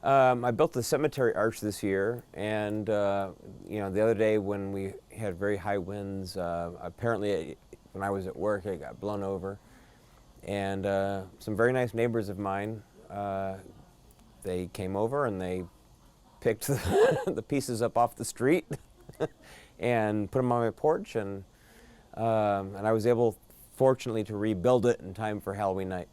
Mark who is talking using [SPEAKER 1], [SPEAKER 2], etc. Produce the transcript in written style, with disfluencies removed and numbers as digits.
[SPEAKER 1] I built the cemetery arch this year, and the other day when we had very high winds, apparently when I was at work, it got blown over. And some very nice neighbors of mine, they came over and they picked the pieces up off the street and put them on my porch, and I was able, fortunately, to rebuild it in time for Halloween night.